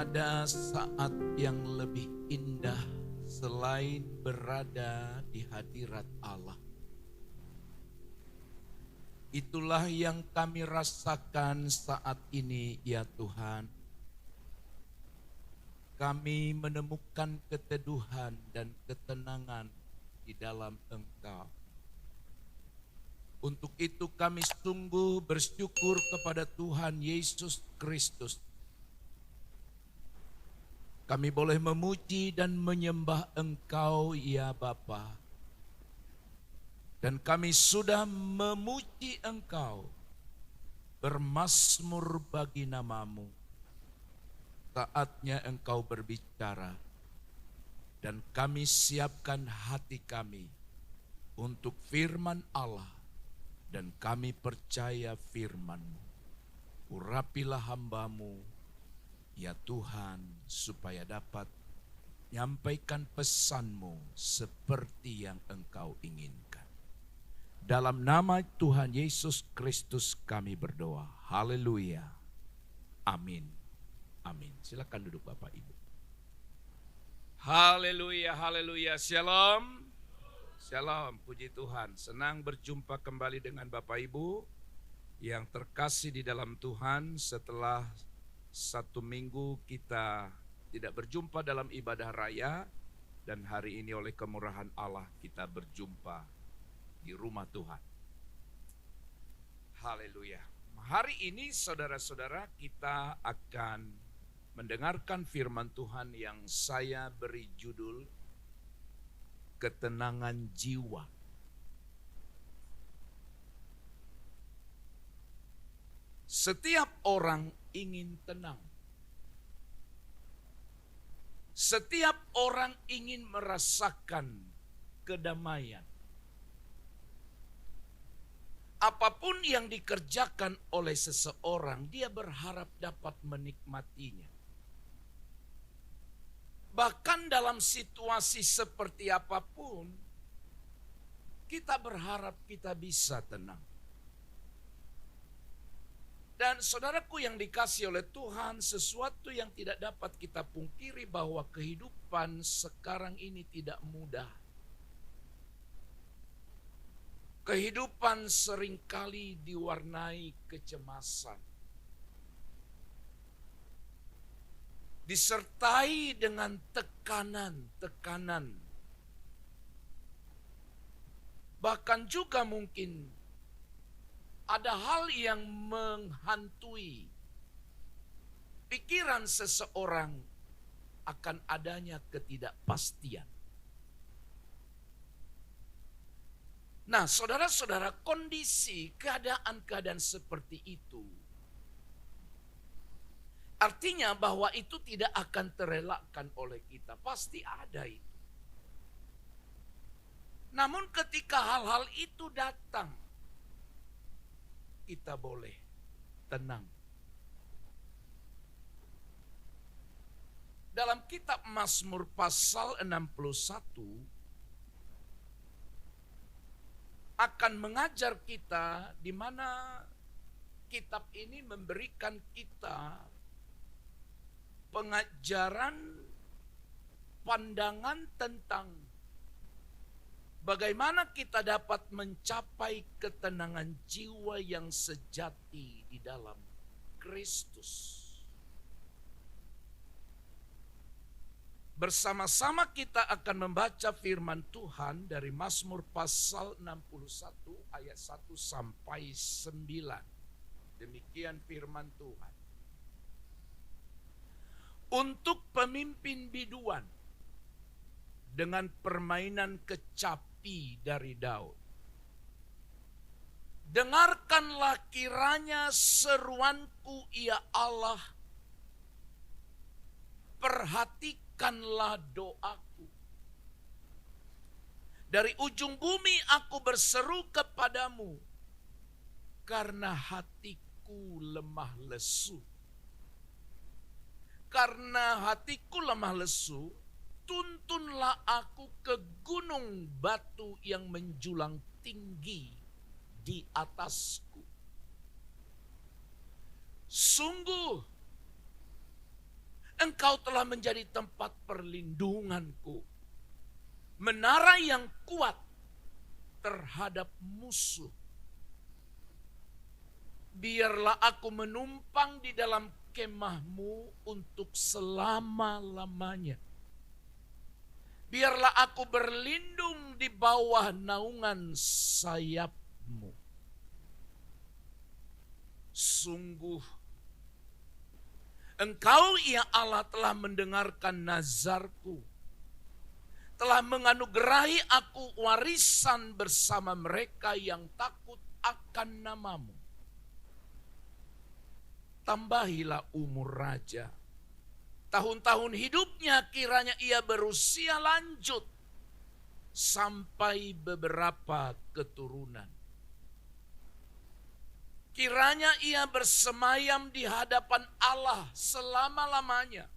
Tiada saat yang lebih indah selain berada di hadirat Allah. Itulah yang kami rasakan saat ini, ya Tuhan. Kami menemukan keteduhan dan ketenangan di dalam Engkau. Untuk itu kami sungguh bersyukur kepada Tuhan Yesus Kristus. Kami boleh memuji dan menyembah Engkau, ya Bapa. Dan kami sudah memuji Engkau, bermazmur bagi nama-Mu. Saatnya Engkau berbicara, dan kami siapkan hati kami untuk firman Allah, dan kami percaya firman-Mu. Urapilah hamba-Mu, ya Tuhan, supaya dapat menyampaikan pesan-Mu seperti yang Engkau inginkan. Dalam nama Tuhan Yesus Kristus kami berdoa. Haleluya. Amin. Amin. Silakan duduk Bapak Ibu. Haleluya, haleluya. Shalom. Shalom, puji Tuhan. Senang berjumpa kembali dengan Bapak Ibu yang terkasih di dalam Tuhan. Setelah 1 minggu kita tidak berjumpa dalam ibadah raya, dan hari ini oleh kemurahan Allah kita berjumpa di rumah Tuhan. Haleluya. Hari ini saudara-saudara kita akan mendengarkan firman Tuhan yang saya beri judul Ketenangan Jiwa. Setiap orang ingin tenang. Setiap orang ingin merasakan kedamaian. Apapun yang dikerjakan oleh seseorang, dia berharap dapat menikmatinya. Bahkan dalam situasi seperti apapun, kita berharap kita bisa tenang. Dan saudaraku yang dikasihi oleh Tuhan, sesuatu yang tidak dapat kita pungkiri bahwa kehidupan sekarang ini tidak mudah. Kehidupan seringkali diwarnai kecemasan, disertai dengan tekanan-tekanan, bahkan juga mungkin ada hal yang menghantui pikiran seseorang akan adanya ketidakpastian. Nah, saudara-saudara, kondisi keadaan-keadaan seperti itu artinya bahwa itu tidak akan terelakkan oleh kita. Pasti ada itu. Namun ketika hal-hal itu datang, kita boleh tenang. Dalam kitab Mazmur pasal 61 akan mengajar kita, di mana kitab ini memberikan kita pengajaran, pandangan tentang bagaimana kita dapat mencapai ketenangan jiwa yang sejati di dalam Kristus. Bersama-sama kita akan membaca firman Tuhan dari Mazmur pasal 61 ayat 1 sampai 9. Demikian firman Tuhan. Untuk pemimpin biduan dengan permainan kecapi dari Daud. Dengarkanlah kiranya seruanku, ya Allah. Perhatikanlah doaku. Dari ujung bumi aku berseru kepadamu, karena hatiku lemah lesu. Karena hatiku lemah lesu, tuntunlah aku ke gunung batu yang menjulang tinggi di atasku. Sungguh Engkau telah menjadi tempat perlindunganku, menara yang kuat terhadap musuh. Biarlah aku menumpang di dalam kemah-Mu untuk selama-lamanya. Biarlah aku berlindung di bawah naungan sayap-Mu. Sungguh, Engkau ya Allah telah mendengarkan nazarku, telah menganugerahi aku warisan bersama mereka yang takut akan nama-Mu. Tambahilah umur raja. Tahun-tahun hidupnya kiranya ia berusia lanjut sampai beberapa keturunan. Kiranya ia bersemayam di hadapan Allah selama-lamanya.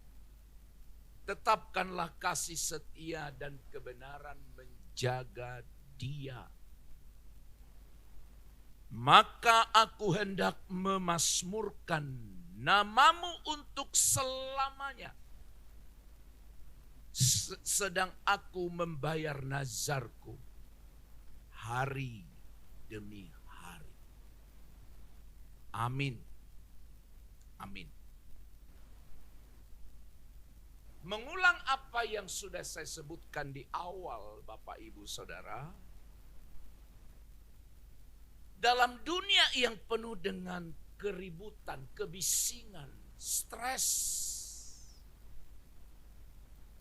Tetapkanlah kasih setia dan kebenaran menjaga dia. Maka aku hendak memasmurkan nama-Mu untuk selamanya. Sedang aku membayar nazarku hari demi hari. Amin. Amin. Mengulang apa yang sudah saya sebutkan di awal, Bapak Ibu Saudara, dalam dunia yang penuh dengan keributan, kebisingan, stres,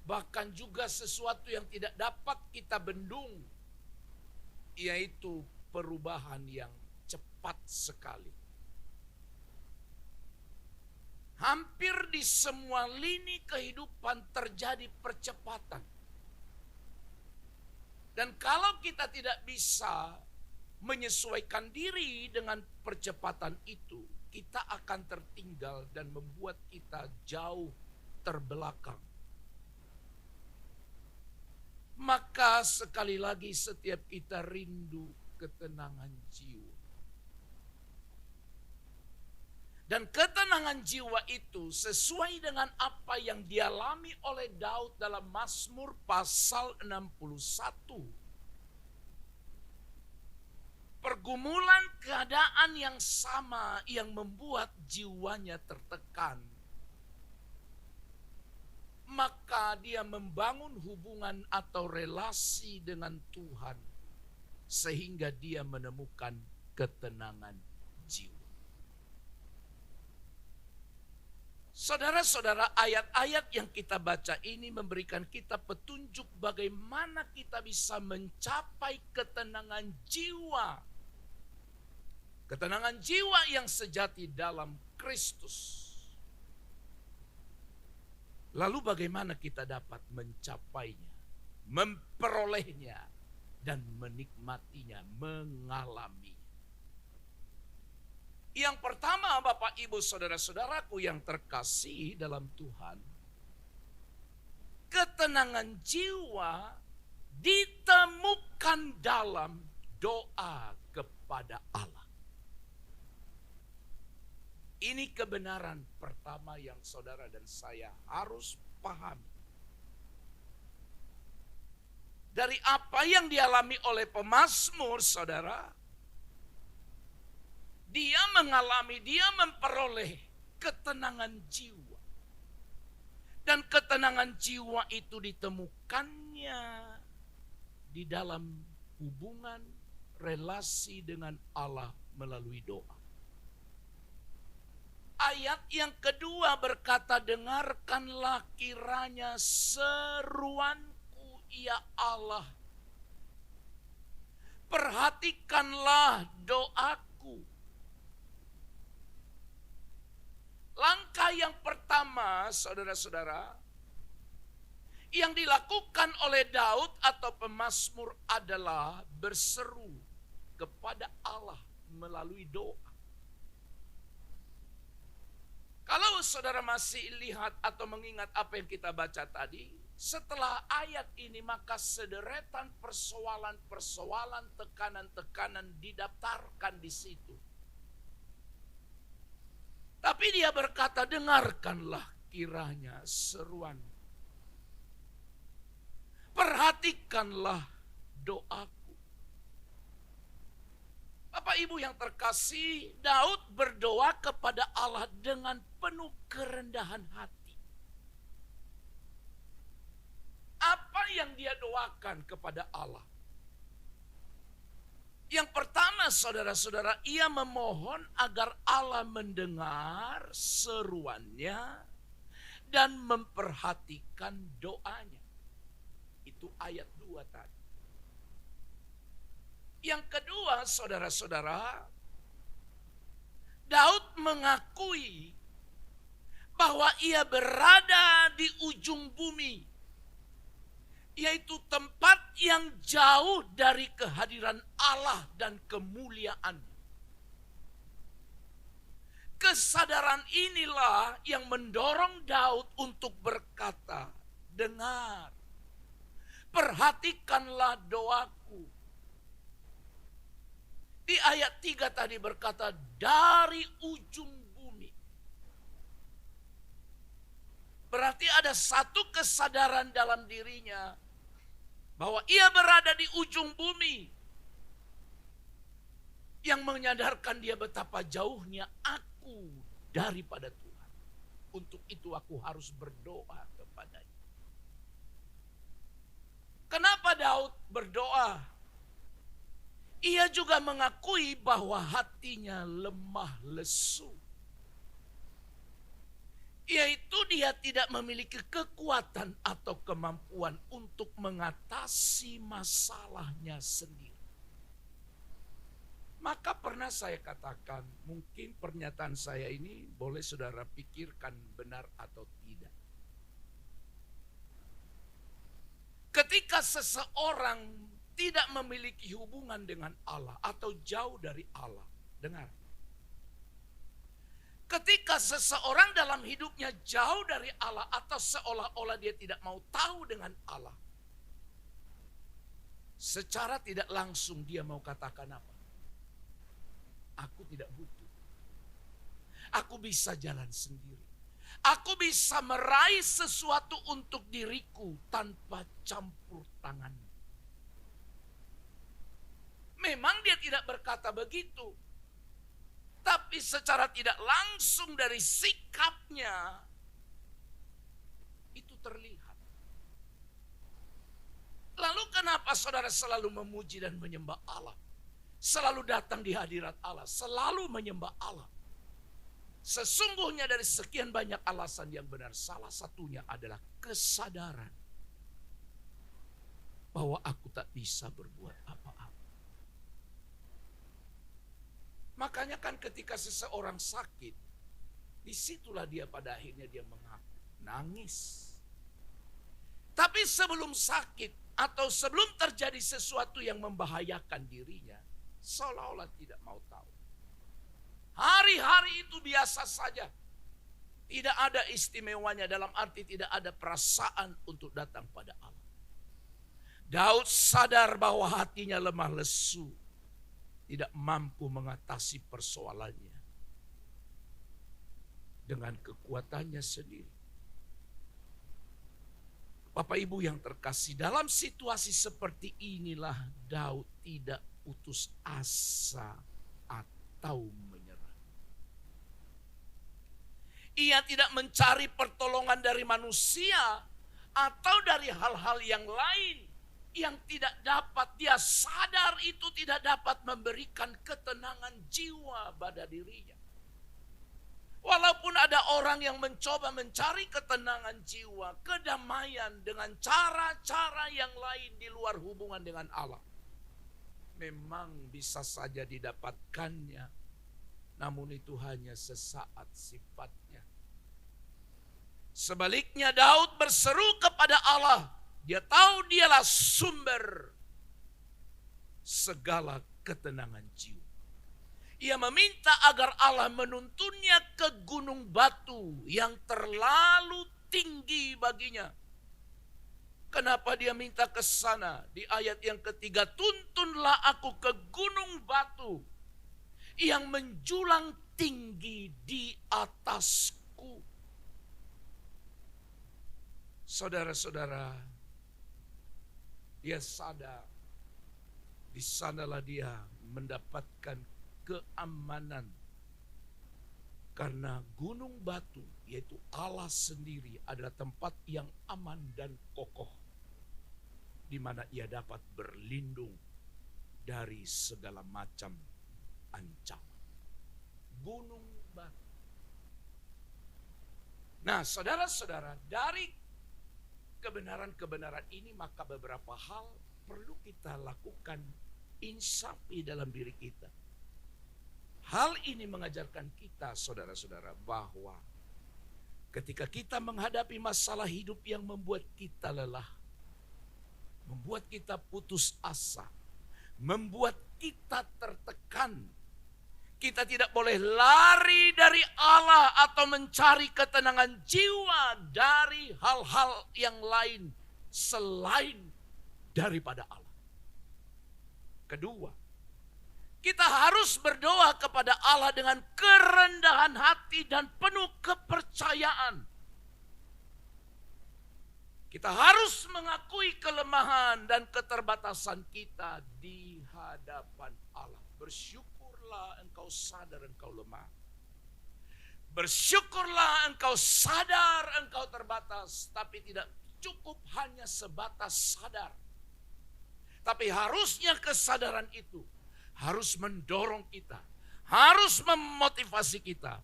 bahkan juga sesuatu yang tidak dapat kita bendung, yaitu perubahan yang cepat sekali. Hampir di semua lini kehidupan terjadi percepatan. Dan kalau kita tidak bisa menyesuaikan diri dengan percepatan itu, kita akan tertinggal dan membuat kita jauh terbelakang. Maka sekali lagi setiap kita rindu ketenangan jiwa. Dan ketenangan jiwa itu sesuai dengan apa yang dialami oleh Daud dalam Mazmur pasal 61. Pergumulan keadaan yang sama yang membuat jiwanya tertekan. Maka dia membangun hubungan atau relasi dengan Tuhan. Sehingga dia menemukan ketenangan jiwa. Saudara-saudara, ayat-ayat yang kita baca ini memberikan kita petunjuk bagaimana kita bisa mencapai ketenangan jiwa. Ketenangan jiwa yang sejati dalam Kristus. Lalu bagaimana kita dapat mencapainya, memperolehnya, dan menikmatinya, mengalaminya. Yang pertama, Bapak Ibu Saudara-saudaraku yang terkasih dalam Tuhan, ketenangan jiwa ditemukan dalam doa kepada Allah. Ini kebenaran pertama yang saudara dan saya harus pahami. Dari apa yang dialami oleh pemazmur, saudara, dia memperoleh ketenangan jiwa. Dan ketenangan jiwa itu ditemukannya di dalam hubungan relasi dengan Allah melalui doa. Ayat yang kedua berkata, dengarkanlah kiranya seruanku ya Allah. Perhatikanlah doaku. Langkah yang pertama, saudara-saudara, yang dilakukan oleh Daud atau pemazmur adalah berseru kepada Allah melalui doa. Kalau saudara masih lihat atau mengingat apa yang kita baca tadi, setelah ayat ini maka sederetan persoalan-persoalan, tekanan-tekanan didaftarkan di situ. Tapi dia berkata, dengarkanlah kiranya seruan. Perhatikanlah doaku. Bapak Ibu yang terkasih, Daud berdoa kepada Allah dengan penuh kerendahan hati. Apa yang dia doakan kepada Allah? Yang pertama, saudara-saudara, ia memohon agar Allah mendengar seruannya dan memperhatikan doanya. Itu ayat 2 tadi. Yang kedua, saudara-saudara, Daud mengakui bahwa ia berada di ujung bumi, yaitu tempat yang jauh dari kehadiran Allah dan kemuliaan. Kesadaran inilah yang mendorong Daud untuk berkata, dengar, perhatikanlah doaku. Di ayat 3 tadi berkata, dari ujung bumi. Berarti ada satu kesadaran dalam dirinya bahwa ia berada di ujung bumi yang menyadarkan dia betapa jauhnya aku daripada Tuhan. Untuk itu aku harus berdoa kepadanya. Kenapa Daud berdoa? Ia juga mengakui bahwa hatinya lemah lesu. Yaitu dia tidak memiliki kekuatan atau kemampuan untuk mengatasi masalahnya sendiri. Maka pernah saya katakan, mungkin pernyataan saya ini boleh saudara pikirkan benar atau tidak. Ketika seseorang tidak memiliki hubungan dengan Allah atau jauh dari Allah, dengar. Ketika seseorang dalam hidupnya jauh dari Allah atau seolah-olah dia tidak mau tahu dengan Allah, secara tidak langsung dia mau katakan apa? Aku tidak butuh. Aku bisa jalan sendiri. Aku bisa meraih sesuatu untuk diriku tanpa campur tangan. Memang dia tidak berkata begitu. Tapi secara tidak langsung dari sikapnya, itu terlihat. Lalu kenapa saudara selalu memuji dan menyembah Allah? Selalu datang di hadirat Allah, selalu menyembah Allah. Sesungguhnya dari sekian banyak alasan yang benar, salah satunya adalah kesadaran bahwa aku tak bisa berbuat apa-apa. Makanya kan ketika seseorang sakit, disitulah dia pada akhirnya dia mengaku, nangis. Tapi sebelum sakit atau sebelum terjadi sesuatu yang membahayakan dirinya, seolah-olah tidak mau tahu. Hari-hari itu biasa saja. Tidak ada istimewanya, dalam arti tidak ada perasaan untuk datang pada Allah. Daud sadar bahwa hatinya lemah lesu, tidak mampu mengatasi persoalannya dengan kekuatannya sendiri. Bapak Ibu yang terkasih, dalam situasi seperti inilah Daud tidak putus asa atau menyerah. Ia tidak mencari pertolongan dari manusia atau dari hal-hal yang lain yang tidak dapat, dia sadar itu tidak dapat memberikan ketenangan jiwa pada dirinya. Walaupun ada orang yang mencoba mencari ketenangan jiwa, kedamaian dengan cara-cara yang lain di luar hubungan dengan Allah, memang bisa saja didapatkannya, namun itu hanya sesaat sifatnya. Sebaliknya Daud berseru kepada Allah. Dia tahu dialah sumber segala ketenangan jiwa. Ia meminta agar Allah menuntunnya ke gunung batu yang terlalu tinggi baginya. Kenapa dia minta ke sana? Di ayat yang ketiga, tuntunlah aku ke gunung batu yang menjulang tinggi di atasku. Saudara-saudara, dia sadar di sanalah dia mendapatkan keamanan. Karena gunung batu, yaitu Allah sendiri, adalah tempat yang aman dan kokoh, di mana ia dapat berlindung dari segala macam ancaman. Gunung batu. Nah, saudara-saudara, dari kebenaran-kebenaran ini maka beberapa hal perlu kita lakukan insafi dalam diri kita. Hal ini mengajarkan kita, saudara-saudara, bahwa ketika kita menghadapi masalah hidup yang membuat kita lelah, membuat kita putus asa, membuat kita tertekan, kita tidak boleh lari dari Allah atau mencari ketenangan jiwa dari hal-hal yang lain selain daripada Allah. Kedua, kita harus berdoa kepada Allah dengan kerendahan hati dan penuh kepercayaan. Kita harus mengakui kelemahan dan keterbatasan kita di hadapan Allah. Bersyukurlah engkau sadar engkau lemah. Bersyukurlah engkau sadar engkau terbatas. Tapi tidak cukup hanya sebatas sadar. Tapi harusnya kesadaran itu harus mendorong kita, harus memotivasi kita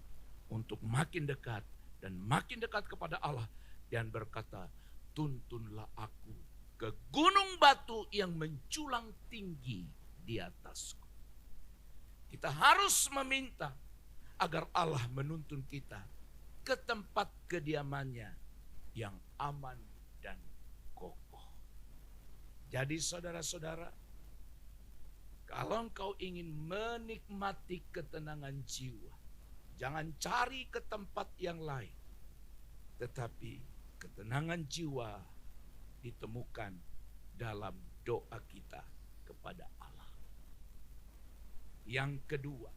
untuk makin dekat dan makin dekat kepada Allah dan berkata, tuntunlah aku ke gunung batu yang menjulang tinggi di atasku. Kita harus meminta agar Allah menuntun kita ke tempat kediamannya yang aman dan kokoh. Jadi saudara-saudara, kalau engkau ingin menikmati ketenangan jiwa, jangan cari ke tempat yang lain. Tetapi ketenangan jiwa ditemukan dalam doa kita kepada Allah. Yang kedua,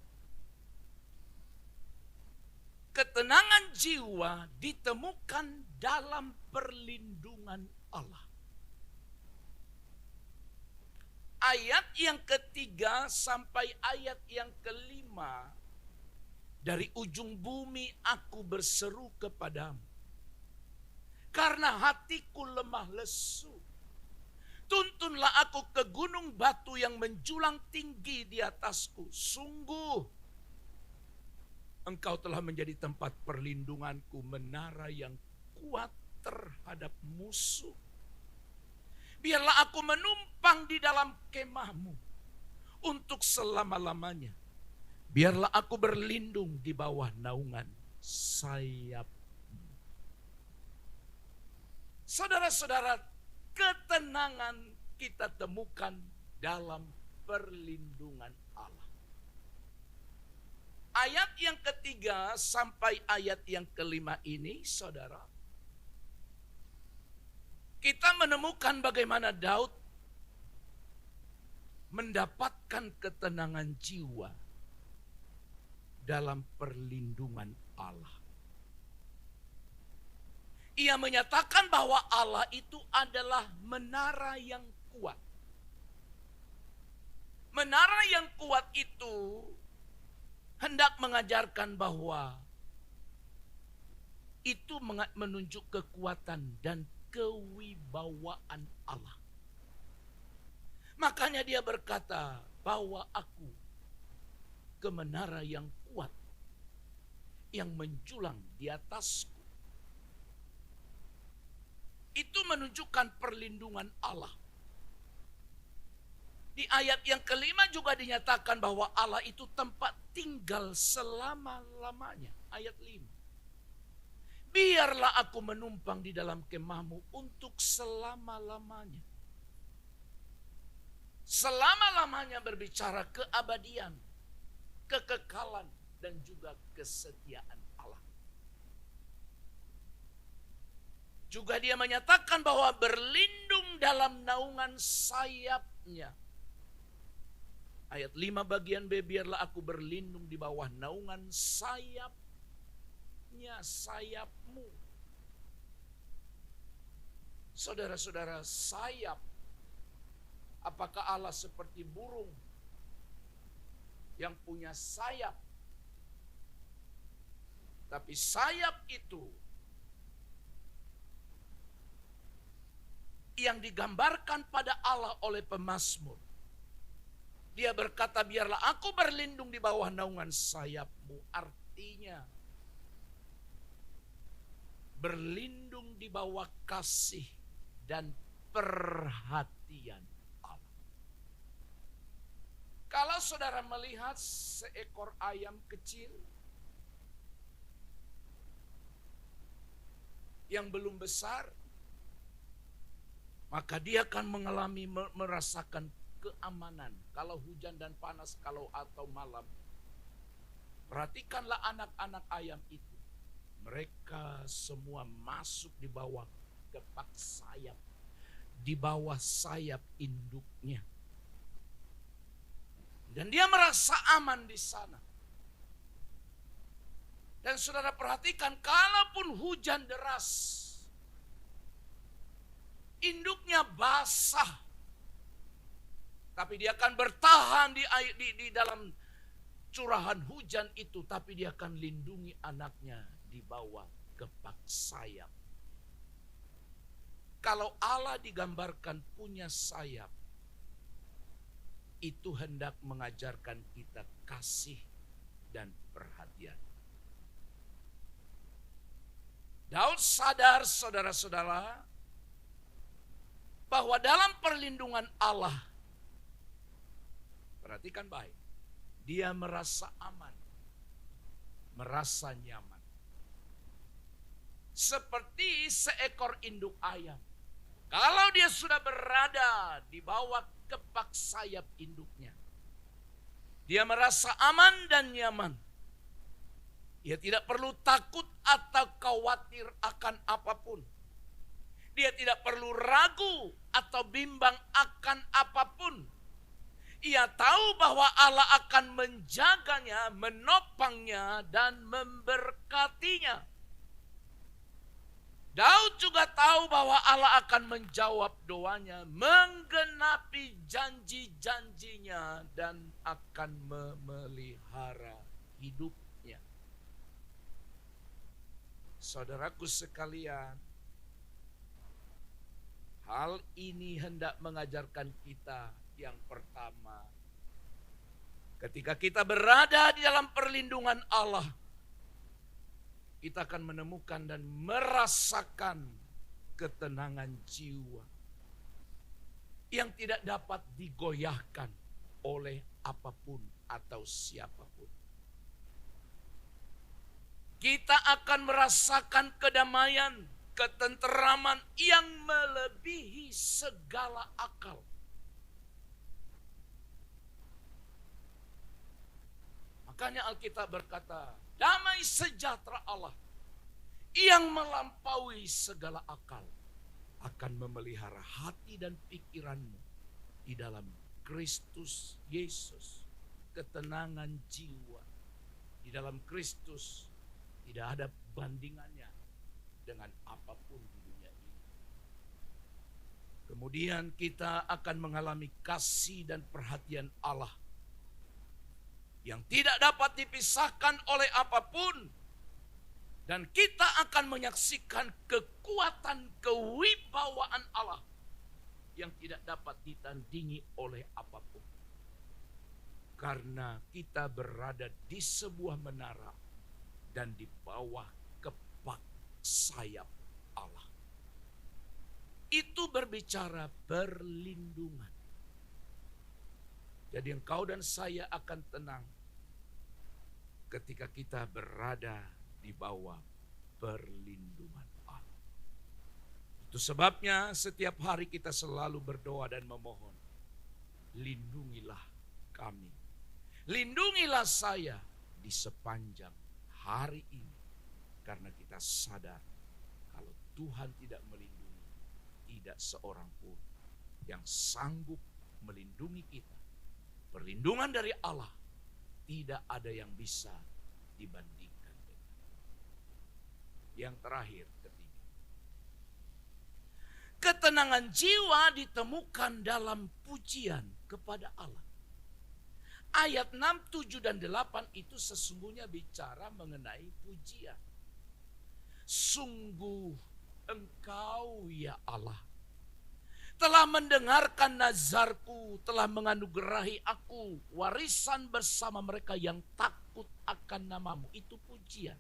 ketenangan jiwa ditemukan dalam perlindungan Allah. Ayat yang ketiga sampai ayat yang kelima, dari ujung bumi aku berseru kepadamu, karena hatiku lemah lesu. Tuntunlah aku ke gunung batu yang menjulang tinggi di atasku. Sungguh, engkau telah menjadi tempat perlindunganku, menara yang kuat terhadap musuh. Biarlah aku menumpang di dalam kemahmu untuk selama-lamanya. Biarlah aku berlindung di bawah naungan sayapmu. Saudara-saudara, ketenangan kita temukan dalam perlindungan Allah. Ayat yang ketiga sampai ayat yang kelima ini, saudara, kita menemukan bagaimana Daud mendapatkan ketenangan jiwa dalam perlindungan Allah. Ia menyatakan bahwa Allah itu adalah menara yang kuat. Menara yang kuat itu hendak mengajarkan bahwa itu menunjuk kekuatan dan kewibawaan Allah. Makanya dia berkata, bawa aku ke menara yang kuat, yang menjulang di atasku. Itu menunjukkan perlindungan Allah. Di ayat yang kelima juga dinyatakan bahwa Allah itu tempat tinggal selama-lamanya. Ayat 5. Biarlah aku menumpang di dalam kemahmu untuk selama-lamanya. Selama-lamanya berbicara keabadian, kekekalan, dan juga kesetiaan Allah. Juga dia menyatakan bahwa berlindung dalam naungan sayapnya. Ayat 5 bagian B, biarlah aku berlindung di bawah naungan sayapnya, sayapmu. Saudara-saudara, sayap. Apakah Allah seperti burung yang punya sayap? Tapi sayap itu yang digambarkan pada Allah oleh pemazmur. Dia berkata, biarlah aku berlindung di bawah naungan sayapmu. Artinya, berlindung di bawah kasih dan perhatian Allah. Kalau saudara melihat seekor ayam kecil yang belum besar, maka dia akan merasakan keamanan. Kalau hujan dan panas, kalau atau malam. Perhatikanlah anak-anak ayam itu. Mereka semua masuk di bawah kepak sayap. Di bawah sayap induknya. Dan dia merasa aman di sana. Dan saudara perhatikan, kalaupun hujan deras, induknya basah, tapi dia akan bertahan di dalam curahan hujan itu, tapi dia akan lindungi anaknya di bawah kepak sayap. Kalau Allah digambarkan punya sayap, itu hendak mengajarkan kita kasih dan perhatian. Daud sadar, saudara-saudara, bahwa dalam perlindungan Allah, perhatikan baik, dia merasa aman, merasa nyaman. Seperti seekor induk ayam. Kalau dia sudah berada di bawah kepak sayap induknya, dia merasa aman dan nyaman. Dia tidak perlu takut atau khawatir akan apapun. Dia tidak perlu ragu atau bimbang akan apapun. Ia tahu bahwa Allah akan menjaganya, menopangnya, dan memberkatinya. Daud juga tahu bahwa Allah akan menjawab doanya, menggenapi janji-janjinya, dan akan memelihara hidupnya. Saudaraku sekalian, hal ini hendak mengajarkan kita yang pertama. Ketika kita berada di dalam perlindungan Allah, kita akan menemukan dan merasakan ketenangan jiwa yang tidak dapat digoyahkan oleh apapun atau siapapun. Kita akan merasakan kedamaian, ketenteraman yang melebihi segala akal. Makanya Alkitab berkata, damai sejahtera Allah yang melampaui segala akal akan memelihara hati dan pikiranmu di dalam Kristus Yesus. Ketenangan jiwa di dalam Kristus tidak ada bandingannya dengan apapun di dunia ini. Kemudian kita akan mengalami kasih dan perhatian Allah yang tidak dapat dipisahkan oleh apapun. Dan kita akan menyaksikan kekuatan kewibawaan Allah yang tidak dapat ditandingi oleh apapun. Karena kita berada di sebuah menara dan di bawah kepak sayap Allah. Itu berbicara perlindungan. Jadi engkau dan saya akan tenang ketika kita berada di bawah perlindungan Allah. Itu sebabnya setiap hari kita selalu berdoa dan memohon, lindungilah kami, lindungilah saya di sepanjang hari ini. Karena kita sadar kalau Tuhan tidak melindungi, tidak seorang pun yang sanggup melindungi kita. Perlindungan dari Allah tidak ada yang bisa dibandingkan dengan. Yang terakhir, ketiga. Ketenangan jiwa ditemukan dalam pujian kepada Allah. Ayat 6, 7, dan 8 itu sesungguhnya bicara mengenai pujian. Sungguh Engkau ya Allah telah mendengarkan nazarku, telah menganugerahi aku warisan bersama mereka yang takut akan namamu. Itu pujian.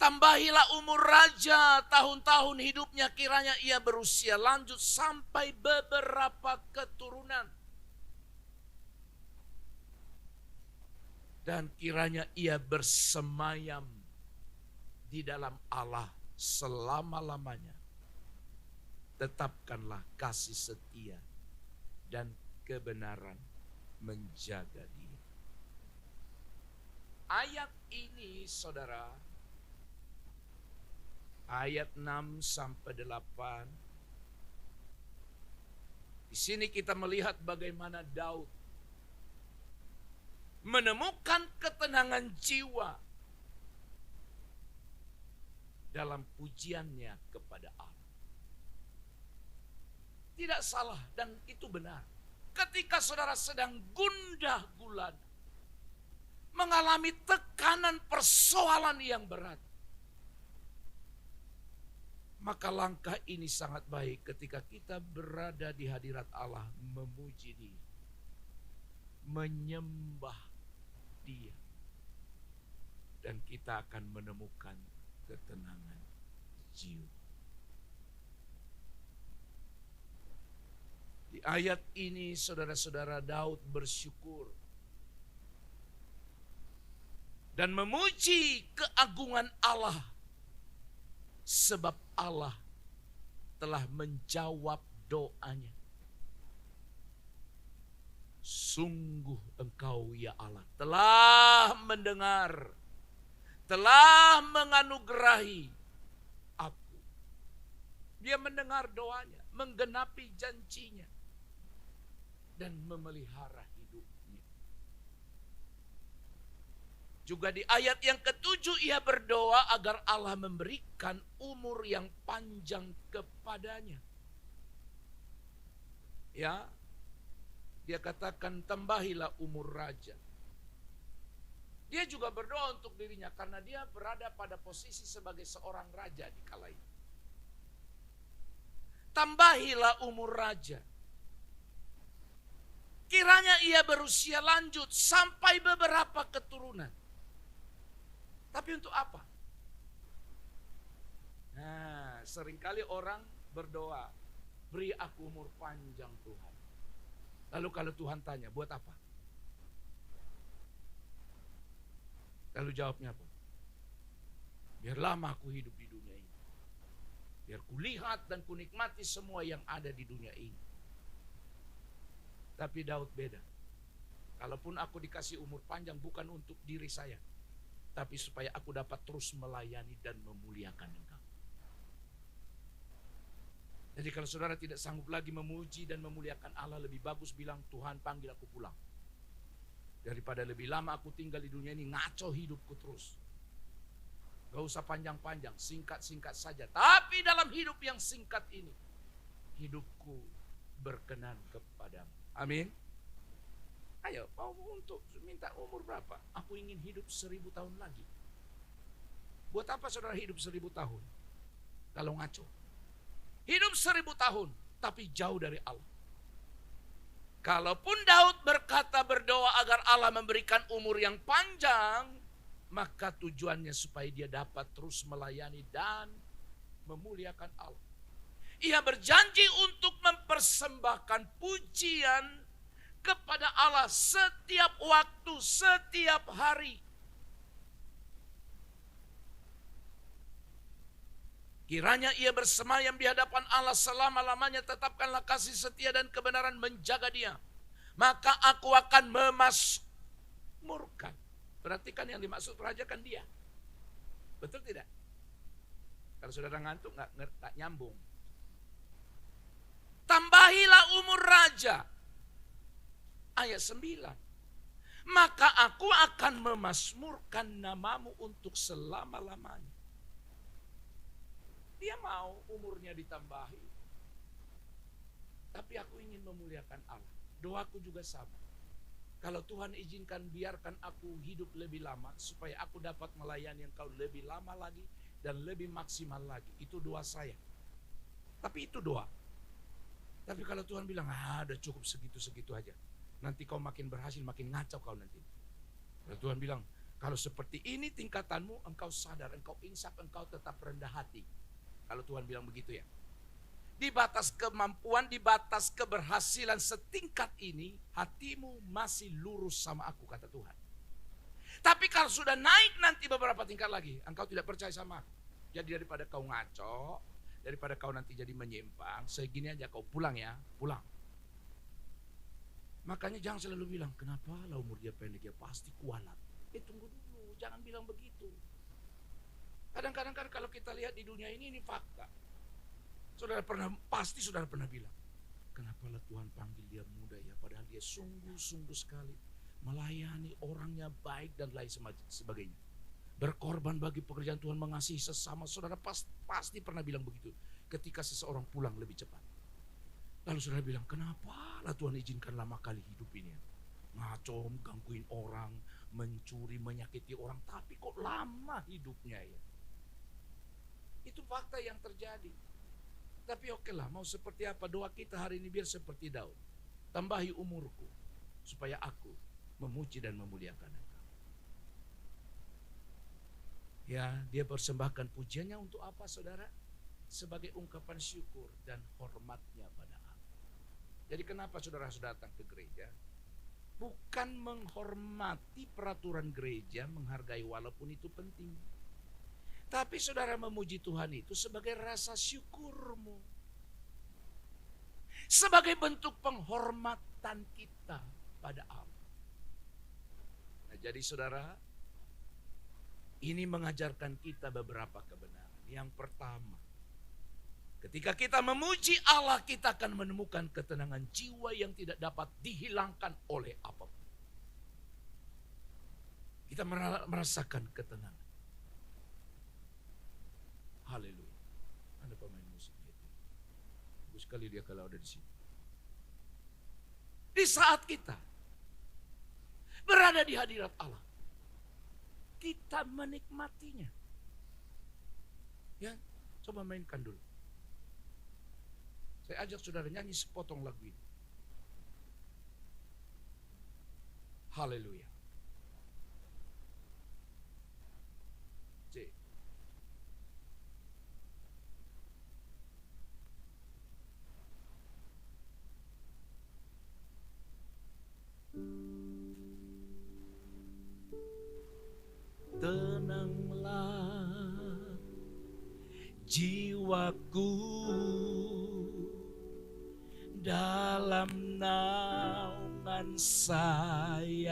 Tambahilah umur raja, tahun-tahun hidupnya kiranya ia berusia lanjut sampai beberapa keturunan. Dan kiranya ia bersemayam di dalam Allah selama-lamanya. Tetapkanlah kasih setia dan kebenaran menjaga dia. Ayat ini saudara, ayat 6 sampai 8. Di sini kita melihat bagaimana Daud menemukan ketenangan jiwa dalam pujiannya kepada Allah. Tidak salah dan itu benar. Ketika saudara sedang gundah gulana, mengalami tekanan persoalan yang berat, maka langkah ini sangat baik ketika kita berada di hadirat Allah, memuji Dia, menyembah Dia, dan kita akan menemukan ketenangan jiwa. Di ayat ini saudara-saudara, Daud bersyukur dan memuji keagungan Allah sebab Allah telah menjawab doanya. Sungguh Engkau ya Allah telah mendengar, telah menganugerahi aku. Dia mendengar doanya, menggenapi janjinya, dan memelihara hidupnya. Juga di ayat yang ke-7 ia berdoa agar Allah memberikan umur yang panjang kepadanya. Ya, dia katakan tambahilah umur raja. Dia juga berdoa untuk dirinya karena dia berada pada posisi sebagai seorang raja di kala itu. Tambahilah umur raja. Kiranya ia berusia lanjut sampai beberapa keturunan. Tapi untuk apa? Nah, seringkali orang berdoa, beri aku umur panjang Tuhan. Lalu kalau Tuhan tanya, buat apa? Lalu jawabnya apa? Biar lama aku hidup di dunia ini. Biar kulihat dan kunikmati semua yang ada di dunia ini. Tapi Daud beda. Kalaupun aku dikasih umur panjang bukan untuk diri saya, tapi supaya aku dapat terus melayani dan memuliakan Engkau. Jadi kalau saudara tidak sanggup lagi memuji dan memuliakan Allah, lebih bagus bilang, Tuhan panggil aku pulang. Daripada lebih lama aku tinggal di dunia ini, ngaco hidupku terus. Gak usah panjang-panjang, singkat-singkat saja. Tapi dalam hidup yang singkat ini, hidupku berkenan kepadamu. Amin. Ayo, mau untuk minta umur berapa? Aku ingin hidup 1000 tahun lagi. Buat apa saudara hidup 1000 tahun? Kalau ngaco. Hidup 1000 tahun, tapi jauh dari Allah. Kalaupun Daud berdoa agar Allah memberikan umur yang panjang, maka tujuannya supaya dia dapat terus melayani dan memuliakan Allah. Ia berjanji untuk mempersembahkan pujian kepada Allah setiap waktu, setiap hari. Kiranya ia bersemayam di hadapan Allah selama-lamanya, tetapkanlah kasih setia dan kebenaran menjaga dia. Maka aku akan memasmurkan. Perhatikan yang dimaksud raja kan dia. Betul tidak? Kalau saudara ngantuk nggak nyambung. Tambahilah umur raja. Ayat 9. Maka aku akan memasmurkan namamu untuk selama-lamanya. Dia mau umurnya ditambahi. Tapi aku ingin memuliakan Allah. Doaku juga sama. Kalau Tuhan izinkan, biarkan aku hidup lebih lama supaya aku dapat melayani Engkau lebih lama lagi dan lebih maksimal lagi. Itu doa saya. Tapi itu doa. Tapi kalau Tuhan bilang, udah cukup segitu-segitu aja. Nanti kau makin berhasil, makin ngacau kau nanti. Kalau Tuhan bilang, kalau seperti ini tingkatanmu, engkau sadar, engkau insaf, engkau tetap rendah hati. Kalau Tuhan bilang begitu ya. Di batas kemampuan, di batas keberhasilan setingkat ini, hatimu masih lurus sama aku, kata Tuhan. Tapi kalau sudah naik nanti beberapa tingkat lagi, engkau tidak percaya sama aku. Jadi daripada kau ngaco, daripada kau nanti jadi menyimpang, segini aja kau pulang ya, pulang. Makanya jangan selalu bilang, kenapa lah umur dia pendek, ya pasti kualat. Tunggu dulu, jangan bilang begitu. Kadang-kadang kan kalau kita lihat di dunia ini fakta. Pasti saudara pernah bilang, kenapa lah Tuhan panggil dia muda ya, padahal dia sungguh-sungguh sekali melayani, orangnya baik dan lain sebagainya. Berkorban bagi pekerjaan Tuhan, mengasihi sesama. Saudara pasti pernah bilang begitu ketika seseorang pulang lebih cepat. Lalu saudara bilang, kenapa lah Tuhan izinkan lama kali hidup ini ya? Ngaco, gangguin orang, mencuri, menyakiti orang, tapi kok lama hidupnya ya? Itu fakta yang terjadi. Tapi oke lah, mau seperti apa doa kita hari ini, biar seperti Daud. Tambahi umurku supaya aku memuji dan memuliakan Engkau. Ya, dia persembahkan pujiannya untuk apa saudara? Sebagai ungkapan syukur dan hormatnya pada Allah. Jadi kenapa saudara sudah datang ke gereja? Bukan menghormati peraturan gereja, menghargai walaupun itu penting. Tapi saudara memuji Tuhan itu sebagai rasa syukurmu. Sebagai bentuk penghormatan kita pada Allah. Nah, jadi saudara, ini mengajarkan kita beberapa kebenaran. Yang pertama, ketika kita memuji Allah, kita akan menemukan ketenangan jiwa yang tidak dapat dihilangkan oleh apapun. Kita merasakan ketenangan. Haleluya. Ada pemain musiknya itu. Bagus sekali dia kalau ada di sini. Di saat kita berada di hadirat Allah, kita menikmatinya. Ya, coba mainkan dulu. Saya ajak saudara nyanyi sepotong lagu ini. Haleluya. Tenanglah jiwaku dalam naungan sayapmu,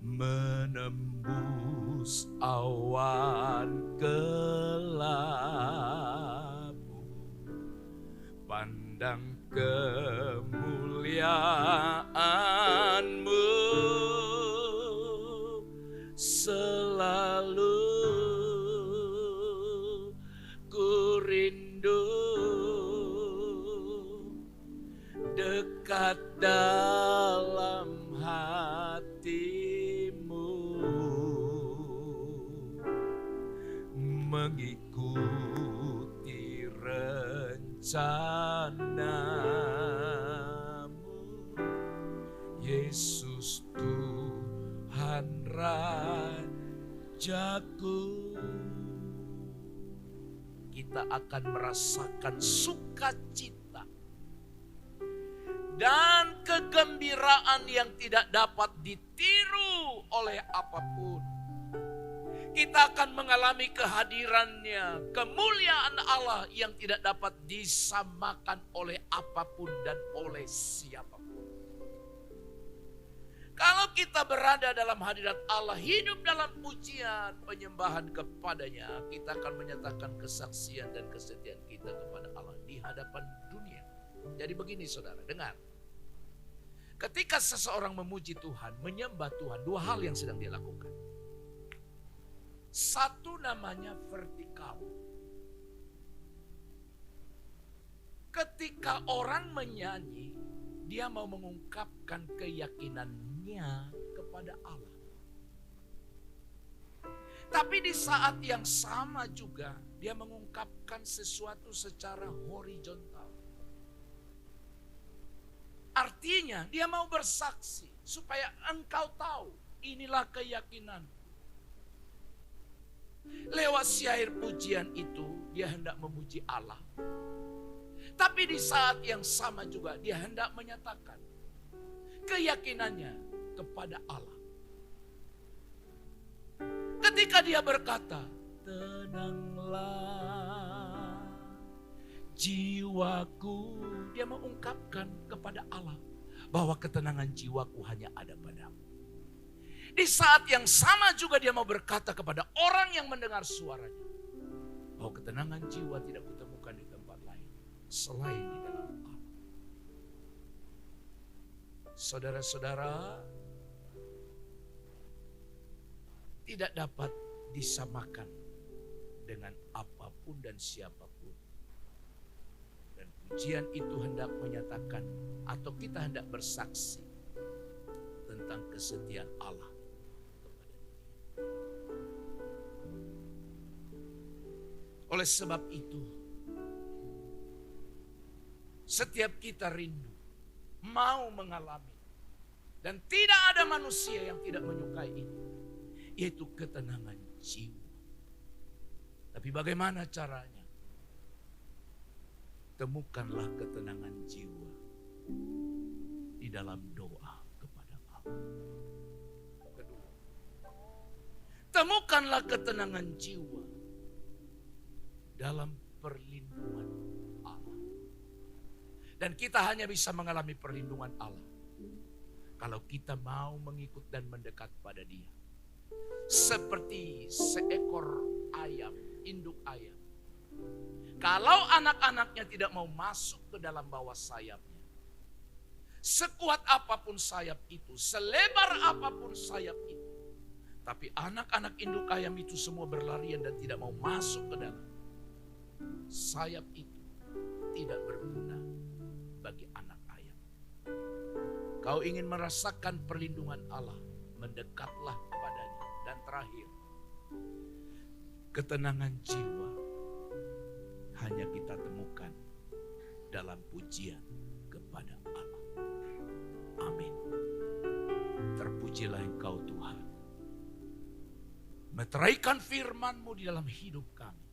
menembus awan kelabu, pandang kemuliaan-Mu selalu ku rindu, dekat dalam hatimu, mengikuti rencana-Mu, Yesus Tuhan Rajaku. Kita akan merasakan sukacita dan kegembiraan yang tidak dapat ditiru oleh apapun. Kita akan mengalami kehadirannya, kemuliaan Allah yang tidak dapat disamakan oleh apapun dan oleh siapapun. Kalau kita berada dalam hadirat Allah, hidup dalam pujian, penyembahan kepadanya, kita akan menyatakan kesaksian dan kesetiaan kita kepada Allah di hadapan dunia. Jadi begini saudara, dengar. Ketika seseorang memuji Tuhan, menyembah Tuhan, dua hal yang sedang dia lakukan. Satu namanya vertikal. Ketika orang menyanyi, dia mau mengungkapkan keyakinannya kepada Allah. Tapi di saat yang sama juga, dia mengungkapkan sesuatu secara horizontal. Artinya, dia mau bersaksi supaya engkau tahu, inilah keyakinan. Lewat syair pujian itu, dia hendak memuji Allah. Tapi di saat yang sama juga dia hendak menyatakan keyakinannya kepada Allah. Ketika dia berkata, tenanglah jiwaku. Dia mengungkapkan kepada Allah bahwa ketenangan jiwaku hanya ada padamu. Di saat yang sama juga dia mau berkata kepada orang yang mendengar suaranya, bahwa ketenangan jiwa tidak kutemukan di tempat lain selain di dalam Allah. Saudara-saudara, tidak dapat disamakan dengan apapun dan siapapun. Dan pujian itu hendak menyatakan atau kita hendak bersaksi tentang kesetiaan Allah kepada dia. Oleh sebab itu, setiap kita rindu, mau mengalami, dan tidak ada manusia yang tidak menyukai itu, yaitu ketenangan jiwa. Tapi bagaimana caranya? Temukanlah ketenangan jiwa di dalam doa kepada Allah. Kedua, temukanlah ketenangan jiwa dalam perlindungan Allah. Dan kita hanya bisa mengalami perlindungan Allah kalau kita mau mengikut dan mendekat pada Dia. Seperti seekor ayam, induk ayam. Kalau anak-anaknya tidak mau masuk ke dalam bawah sayapnya, sekuat apapun sayap itu, selebar apapun sayap itu, tapi anak-anak induk ayam itu semua berlarian dan tidak mau masuk ke dalam, sayap itu tidak berguna bagi anak ayam. Kau ingin merasakan perlindungan Allah, mendekatlah kepadanya. Dan terakhir, ketenangan jiwa hanya kita temukan dalam pujian kepada Allah. Amin. Terpujilah Engkau Tuhan. Meteraikan firman-Mu di dalam hidup kami.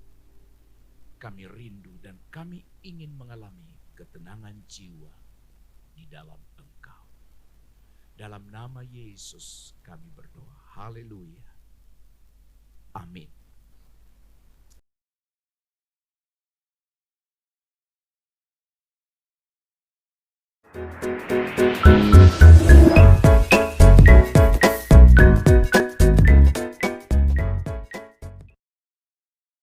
Kami rindu dan kami ingin mengalami ketenangan jiwa di dalam Engkau. Dalam nama Yesus kami berdoa. Haleluya. Amin.